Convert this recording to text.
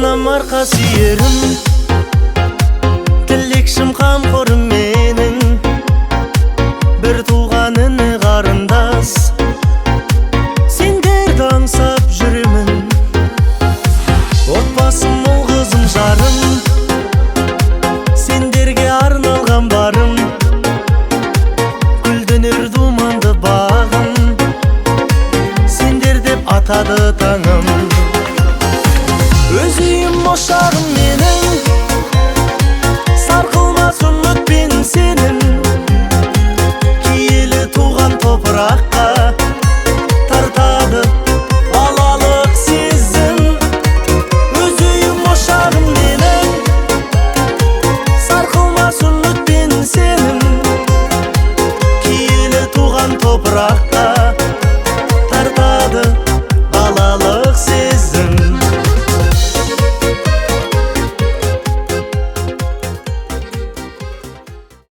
анам арқа сүйерім, тілекшім қамқорым менің, бір туған іні қарындас, сендерді аңсап жүремін. Отбасым ол қызым жарым, сендерге арналған барым, гүлденер думанды бағым, сендер деп атады таңым. Өз үйім ошағым менің,